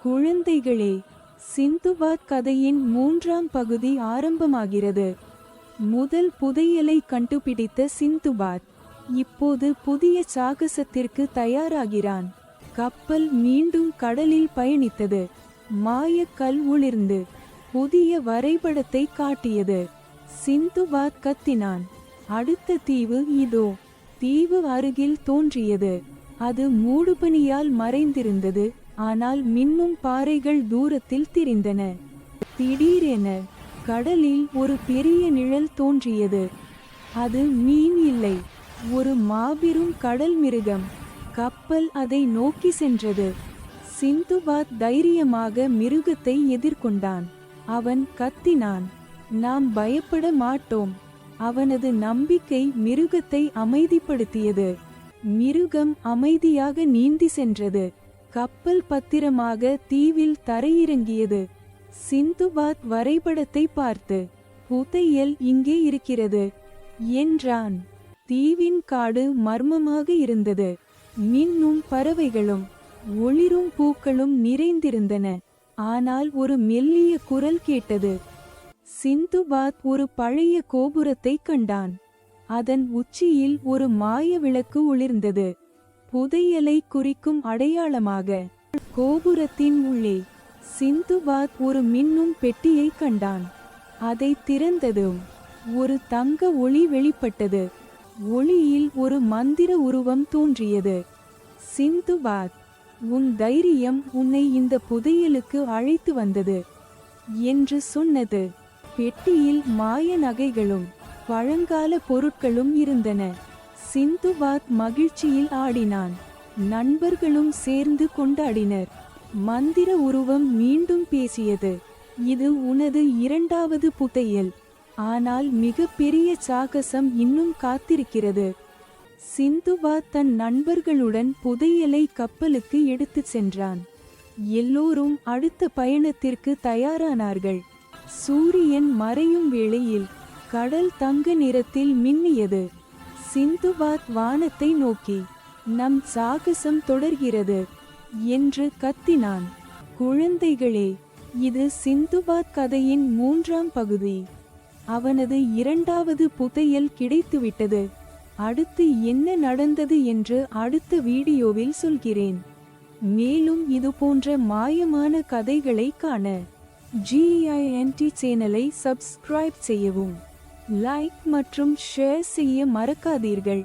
குழந்தைகளே, சிந்துபாத் கதையின் 3ஆம் பகுதி ஆரம்பமாகிறது. முதல் புதையலை கண்டுபிடித்த சிந்துபாத் இப்போது புதிய சாகசத்திற்கு தயாராகிறான். கப்பல் மீண்டும் கடலில் பயணித்தது. மாயக்கல் உளிர்ந்து புதிய வரைபடத்தை காட்டியது. சிந்துபாத் கத்தினான், அடுத்த தீவு இதோ! தீவு அருகில் தோன்றியது. அது மூடுபனியால் மறைந்திருந்தது, ஆனால் மின்னும் பாறைகள் தூரத்தில் தெரிந்தன. திடீரென கடலில் ஒரு பெரிய நிழல் தோன்றியது. அது மீன் இல்லை, ஒரு மாபெரும் கடல் மிருகம். கப்பல் அதை நோக்கி சென்றது. சிந்துபாத் தைரியமாக மிருகத்தை எதிர்கொண்டான். அவன் கத்தினான், நாம் பயப்பட மாட்டோம். அவனது நம்பிக்கை மிருகத்தை அமைதிப்படுத்தியது. மிருகம் அமைதியாக நீந்தி சென்றது. கப்பல் பத்திரமாக தீவில் தரையிறங்கியது. சிந்துபாத் வரைபடத்தை பார்த்து, புதையல் இங்கே இருக்கிறது என்றான். தீவின் காடு மர்மமாக இருந்தது. மின்னும் பறவைகளும் ஒளிரும் பூக்களும் நிறைந்திருந்தன. ஆனால் ஒரு மெல்லிய குரல் கேட்டது. சிந்துபாத் ஒரு பழைய கோபுரத்தை கண்டான். அதன் உச்சியில் ஒரு மாய விளக்கு ஒளிர்ந்தது, புதையலை குறிக்கும் அடையாளமாக. கோபுரத்தின் உள்ளே சிந்துபாத் ஒரு மின்னும் பெட்டியை கண்டான். அதை திறந்ததும் ஒரு தங்க ஒளி வெளிப்பட்டது. ஒளியில் ஒரு மந்திர உருவம் தோன்றியது. சிந்துபாத், உன் தைரியம் உன்னை இந்த புதையலுக்கு அழைத்து வந்தது என்று சொன்னது. பெட்டியில் மாய நகைகளும் பழங்கால பொருட்களும் இருந்தன. சிந்துபாத் மகிழ்ச்சியில் ஆடினான். நண்பர்களும் சேர்ந்து கொண்டாடினர். மந்திர உருவம் மீண்டும் பேசியது, இது உனது 2வது புதையல். ஆனால் மிக பெரிய சாகசம் இன்னும் காத்திருக்கிறது. சிந்துபாத் தன் நண்பர்களுடன் புதையலை கப்பலுக்கு எடுத்துச் சென்றான். எல்லோரும் அடுத்த பயணத்திற்கு தயாரானார்கள். சூரியன் மறையும் வேளையில் கடல் தங்க நிறத்தில் மின்னியது. சிந்துபாத் வானத்தை நோக்கி, நம் சாகசம் தொடர்கிறது என்று கத்தினான். குழந்தைகளே, இது சிந்துபாத் கதையின் 3ஆம் பகுதி. அவனது 2வது புதையல் கிடைத்துவிட்டது. அடுத்து என்ன நடந்தது என்று அடுத்த வீடியோவில் சொல்கிறேன். மேலும் இது போன்ற மாயமான கதைகளை காண GINT சேனலை சப்ஸ்கிரைப் செய்யவும், லைக் மற்றும் ஷேர் செய்ய மறக்காதீர்கள்.